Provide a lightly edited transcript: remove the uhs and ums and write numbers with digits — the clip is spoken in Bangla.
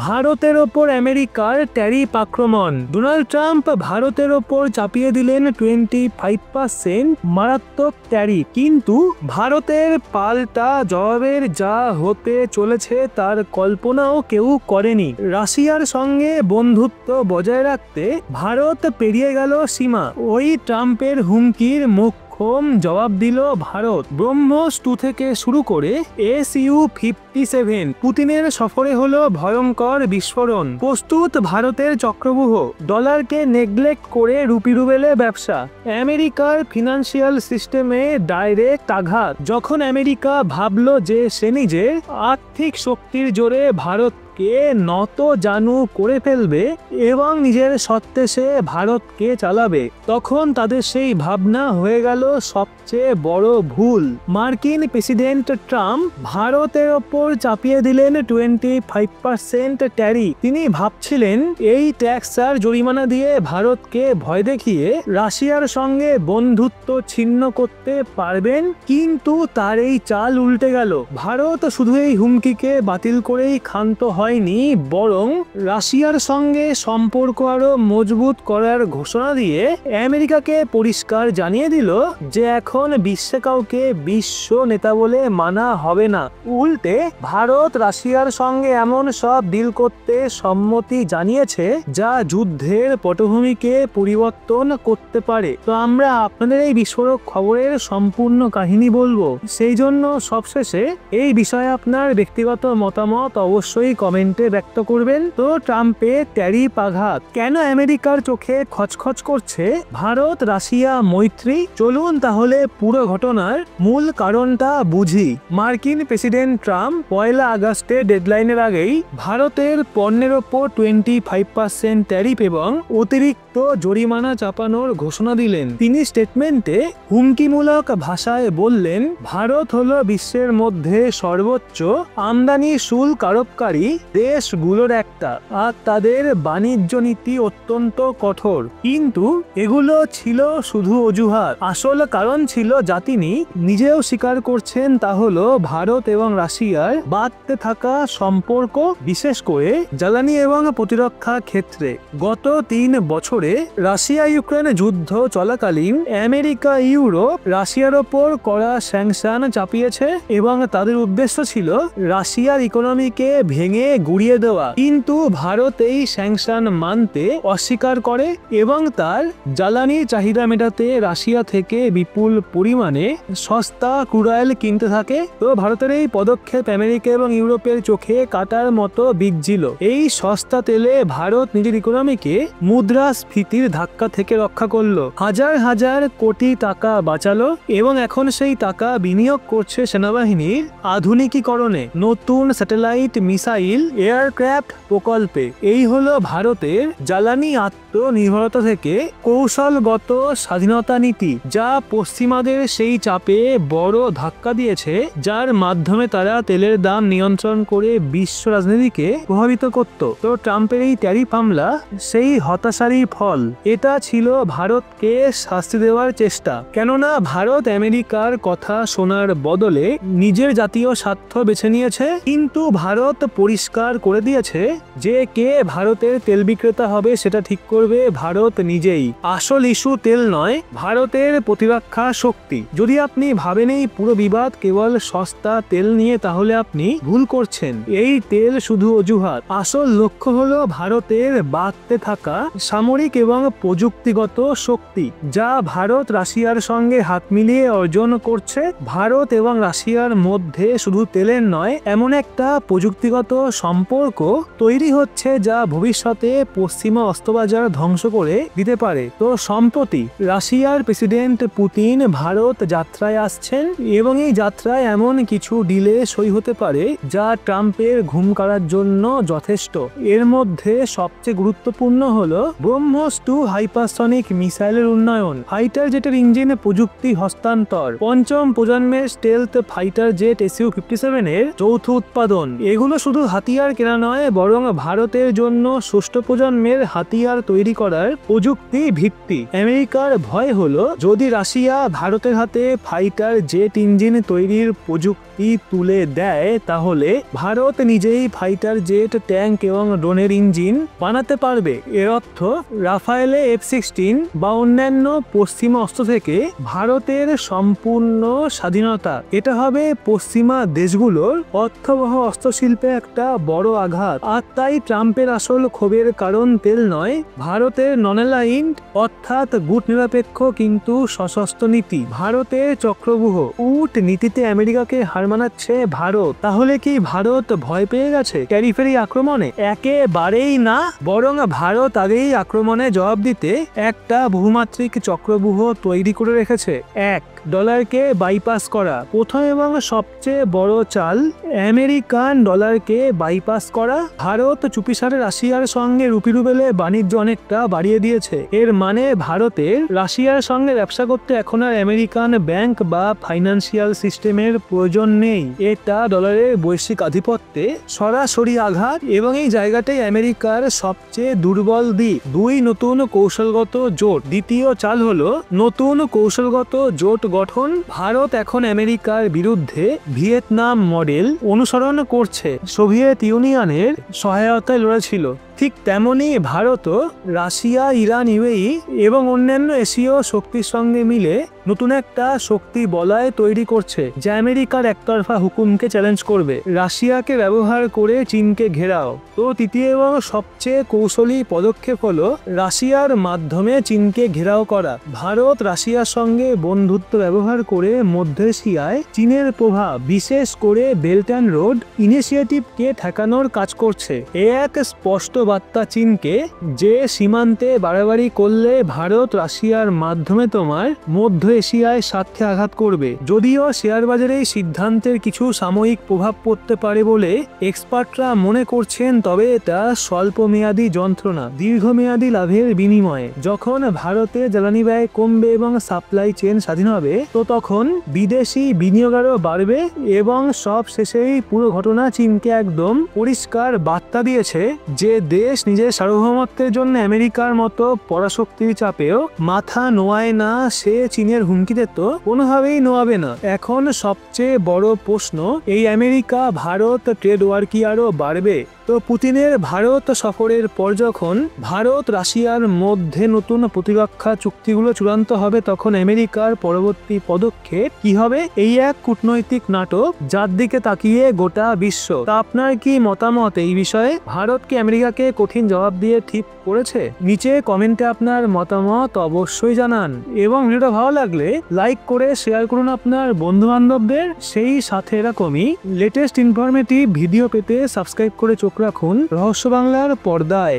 ভারতের ওপর আমেরিকার ট্যারিফ আক্রমণ। ডোনাল্ড ট্রাম্প ভারতের ওপর চাপিয়ে দিলেন 25% মারাত্মক ট্যারিফ। কিন্তু ভারতের পাল্টা জবাবের যা হতে চলেছে তার কল্পনাও কেউ করেনি। রাশিয়ার সঙ্গে বন্ধুত্ব বজায় রাখতে ভারত পেরিয়ে গেল সীমা। ওই ট্রাম্পের হুমকির মুখ জবাব দিল ভারত। ব্রহ্মোস 2 থেকে শুরু করে SU-57 পুতিনের সফরে হলো ভয়ঙ্কর বিস্ফোরণ। প্রস্তুত ভারতের চক্রব্যূহ। ডলারকে নেগলেক্ট করে রুপি রুবেলে ব্যবসা। আমেরিকার ফিনান্সিয়াল সিস্টেমে ডাইরেক্ট আঘাত। যখন আমেরিকা ভাবল যে সে নিজের আর্থিক শক্তির জোরে ভারতকে নত জানু করে ফেলবে এবং নিজের সত্ত্বে সে ভারতকে চালাবে, তখন তাদের সেই ভাবনা হয়ে গেল সবচেয়ে বড় ভুল। মার্কিন প্রেসিডেন্ট ট্রাম্প ভারতের ওপর চাপিয়ে দিলেন 25% ট্যারিফ। তিনি ভাবছিলেন এই ট্যাক্স আর জরিমানা দিয়ে ভারতকে ভয় দেখিয়ে রাশিয়ার সঙ্গে বন্ধুত্ব ছিন্ন করতে পারবেন, কিন্তু তার এই চাল উল্টে গেল। ভারত শুধু এই হুমকিকে বাতিল করেই ক্ষান্ত হয়নি, বরং রাশিয়ার সঙ্গে সম্পর্ক আরো মজবুত করার ঘোষণা দিয়ে আমেরিকাকে পরিষ্কার জানিয়ে দিল যে এখন বিশ্বে কাউকে বিশ্ব নেতা বলে মানা হবে না। উল্টে ভারত রাশিয়ার সঙ্গে এমন সব ডিল করতে সম্মতি জানিয়েছে যা যুদ্ধের পটভূমিকে পরিবর্তন করতে পারে। তো আমরা আপনাদের এই বিস্ফোরক খবরের সম্পূর্ণ কাহিনী বলবো, সেই জন্য সবশেষে এই বিষয়ে আপনার ব্যক্তিগত মতামত অবশ্যই কমেন্টে ব্যক্ত করবেন। তো ট্রাম্পের ট্যারিফ আঘাত কেন আমেরিকার চোখে খচখচ করছে ভারত রাশিয়া মৈত্রী? চলুন তাহলে পুরো ঘটনার মূল কারণটা বুঝি। মার্কিন প্রেসিডেন্ট ট্রাম্প 1 আগস্টের ডেডলাইনের আগেই ভারতের পণ্যের ওপর 25% ট্যারিফ এবং অতিরিক্ত জরিমানা চাপানোর ঘোষণা দিলেন। তিনি স্টেটমেন্টে হুমকিমূলক ভাষায় বললেন, ভারত হলো বিশ্বের মধ্যে সর্বোচ্চ আমদানি শুল্ক আরোপকারী দেশগুলোর একটা, আর তাদের বাণিজ্য নীতি অত্যন্ত কঠোর। কিন্তু এগুলো ছিল শুধু অজুহাত। আসল কারণ ছিল যা তিনি নিজেও স্বীকার করছেন, তা হলো ভারত এবং রাশিয়ার বাড়তে থাকা সম্পর্ক, বিশেষ করে জ্বালানি এবং প্রতিরক্ষা ক্ষেত্রে। গত 3 বছরে রাশিয়া ইউক্রেন যুদ্ধ চলাকালীন আমেরিকা ইউরোপ রাশিয়ার ওপর কড়া স্যাংশন চাপিয়েছে এবং তাদের উদ্দেশ্য ছিল রাশিয়ার ইকোনমিকে ভেঙে গুড়িয়ে দেওয়া। কিন্তু ভারত এই স্যাংশন মানতে অস্বীকার করে এবং তার জ্বালানির চাহিদা মেটাতে রাশিয়া থেকে বিপুল পরিমাণে সস্তা ক্রুড অয়েল কিনতে থাকে। তো ভারতের এই পদক্ষেপ আমেরিকা এবং ইউরোপের চোখে কাটার মতো বিগছিল। এই সস্তা তেলে ভারত নিজের ইকোনমিকে মুদ্রাস্ফীতির ধাক্কা থেকে রক্ষা করলো, হাজার হাজার কোটি টাকা বাঁচালো এবং এখন সেই টাকা বিনিয়োগ করছে সেনাবাহিনীর আধুনিকীকরণে, নতুন স্যাটেলাইট মিসাইল এয়ারক্রাফট প্রকল্পে। এই হলো ভারতের জ্বালানি আত্মনির্ভরতা থেকে কৌশলগত স্বাধীনতা নীতি, যা পশ্চিমাদের সেই চাপে বড় ধাক্কা দিয়েছে, যার মাধ্যমে তারা তেলের দাম নিয়ন্ত্রণ করে বিশ্ব রাজনীতিকে প্রভাবিত করত। তো ট্রাম্পের এই ট্যারিফ হামলা সেই হতাশারই ফল। এটা ছিল ভারতকে শাস্তি দেওয়ার চেষ্টা, কেননা ভারত আমেরিকার কথা শোনার বদলে নিজের জাতীয় স্বার্থ বেছে নিয়েছে। কিন্তু ভারত পরিষ্কার করে দিয়েছে যে কে ভারতের তেল বিক্রেতা হবে সেটা ঠিক করবে ভারত নিজেই। আসল ইস্যু তেল নয়, ভারতের প্রতিরক্ষা শক্তি। যদি আপনি ভাবেন এই পুরো বিবাদ কেবল সস্তা তেল নিয়ে, তাহলে আপনি ভুল করছেন। এই তেল শুধু অজুহাত। আসল লক্ষ্য হলো ভারতের বাড়তে থাকা সামরিক এবং প্রযুক্তিগত শক্তি, যা ভারত রাশিয়ার সঙ্গে হাত মিলিয়ে অর্জন করছে। ভারত এবং রাশিয়ার মধ্যে শুধু তেলের নয়, এমন একটা প্রযুক্তিগত সম্পর্ক তৈরি হচ্ছে যা ভবিষ্যতে পশ্চিমা অস্ত্রবাজার ধ্বংস করে দিতে পারে। তো সম্প্রতি রাশিয়ার প্রেসিডেন্ট পুতিন ভারত যাত্রায় আসছেন এবং এই যাত্রায় এমন কিছু ডিলে সই হতে পারে যা ট্রাম্পের ঘুম কাড়ার জন্য যথেষ্ট। এর মধ্যে সবচেয়ে গুরুত্বপূর্ণ হলো ব্রহ্মোস 2 হাইপারসনিক মিসাইলের উন্নয়ন, ফাইটার জেটের ইঞ্জিন প্রযুক্তি হস্তান্তর, পঞ্চম প্রজন্মের স্টেলথ ফাইটার জেট SU-57 এর যৌথ উৎপাদন। এগুলো শুধু হাত হাতিয়ার কেনা নয়, বরং ভারতের জন্য ষষ্ঠ প্রজন্মের হাতিয়ার তৈরি করার প্রযুক্তি ভিত্তি। আমেরিকার ভয় হলো যদি রাশিয়া ভারতের হাতে ফাইটার জেট ইঞ্জিন তৈরির প্রযুক্তি তুলে দেয়, তাহলে ভারত নিজেই ফাইটার জেট, ট্যাঙ্ক এবং ড্রোনের ইঞ্জিন বানাতে পারবে। এর অর্থ রাফায়েলে F-16 বা অন্যান্য পশ্চিমা অস্ত্র থেকে ভারতের সম্পূর্ণ স্বাধীনতা। এটা হবে পশ্চিমা দেশগুলোর অর্থবহ অস্ত্রশিল্পে একটা বড় আঘাত। আর তাই ট্রাম্পের আসল ক্ষোভের কারণ তেল নয়, ভারতের নন অ্যালাইন্ড অর্থাৎ গুট নিরপেক্ষ কিন্তু সশস্ত্র নীতি। ভারতের চক্রব্যূহ উট নীতিতে আমেরিকাকে হার মানাচ্ছে ভারত। তাহলে কি ভারত ভয় পেয়ে গেছে ট্যারিফের আক্রমণে? একেবারেই না, বরং ভারত আগেই আক্রমণে জবাব দিতে একটা বহুমাত্রিক চক্রব্যূহ তৈরি করে রেখেছে। $1 বাইপাস করা। প্রথম এবং সবচেয়ে বড় চাল আমেরিকান ডলারকে বাইপাস করা। ভারত চুপিসারে রাশিয়ার সঙ্গে রুপি রুবেলে বাণিজ্য অনেকটা বাড়িয়ে দিয়েছে। এর মানে ভারতের রাশিয়ার সঙ্গে ব্যবসা করতে এখন আর আমেরিকান ব্যাংক বা ফাইন্যান্সিয়াল সিস্টেমের প্রয়োজন নেই। এটা ডলারের বৈশ্বিক আধিপত্যে সরাসরি আঘাত এবং এই জায়গাটাই আমেরিকার সবচেয়ে দুর্বল দিক। 2 নতুন কৌশলগত জোট। দ্বিতীয় চাল হলো নতুন কৌশলগত জোট গঠন। ভারত এখন আমেরিকার বিরুদ্ধে ভিয়েতনাম মডেল অনুসরণ করছে। সোভিয়েত ইউনিয়নের সহায়তায় লড়েছিল, ঠিক তেমনি ভারতও রাশিয়া, ইরান, ইউএই এবং অন্যান্য এশীয় শক্তির সঙ্গে মিলে নতুন একটা শক্তি বলয় তৈরি করছে, যা আমেরিকার একতরফা হুকুমকে চ্যালেঞ্জ করবে। রাশিয়াকে ব্যবহার করে চীনকে ঘেরাও। তো তৃতীয় এবং সবচেয়ে কৌশলী পদক্ষেপ হলো রাশিয়ার মাধ্যমে চীনকে ঘেরাও করা। ভারত রাশিয়ার সঙ্গে বন্ধুত্ব ব্যবহার করে মধ্য এশিয়ায় চীনের প্রভাব, বিশেষ করে বেল্ট অ্যান্ড রোড ইনিশিয়েটিভকে ঠেকানোর কাজ করছে। এক স্পষ্ট বার্তা চীনকে যে সীমান্তে বাড়াবাড়ি করলে ভারত রাশিয়ার মাধ্যমে তোমার মধ্য এশিয়ায় স্বার্থে আঘাত করবে। যদিও শেয়ার বাজারে এই সিদ্ধান্তের কিছু সাময়িক প্রভাব পড়তে পারে বলে এক্সপার্টরা মনে করছেন, তবে এটা স্বল্পমেয়াদী যন্ত্রণা দীর্ঘমেয়াদী লাভের বিনিময়ে। যখন ভারতে জ্বালানি ব্যয় কমবে এবং সাপ্লাই চেন স্বাধীন হবে, তো তখন বিদেশি বিনিয়োগও বাড়বে। এবং সব শেষেই পুরো ঘটনা চীনকে একদম পরিষ্কার বার্তা দিয়েছে যে দেশ নিজের সার্বভৌমত্বের জন্য আমেরিকার মতো পরাশক্তির চাপেও মাথা নোয়ায় না। সে চীনের হুমকিতে তো কোনোভাবেই নোয়াবে না। এখন সবচেয়ে বড় প্রশ্ন, এই আমেরিকা ভারত ট্রেড ওয়ার কি আরো বাড়বে? তো পুতিনের ভারত সফরের পর যখন ভারত রাশিয়ার মধ্যে নতুন প্রতিরক্ষা চুক্তিগুলো চূড়ান্ত হবে, তখন আমেরিকার পরবর্তী পদক্ষেপ কি হবে? এই এক কূটনৈতিক নাটক যার দিকে তাকিয়ে গোটা বিশ্ব। তা আপনার কি মতামত এই বিষয়ে? ভারত কি আমেরিকাকে কঠিন জবাব দিয়ে ঠিক করেছে? নিচে কমেন্টে আপনার মতামত অবশ্যই জানান এবং ভিডিওটা ভালো লাগলে লাইক করে শেয়ার করুন আপনার বন্ধু বান্ধবদের। সেই সাথে এরকমই লেটেস্ট ইনফরমেটিভ ভিডিও পেতে সাবস্ক্রাইব করে চোখ রাখুন রহস্য বাংলার পর্দায়।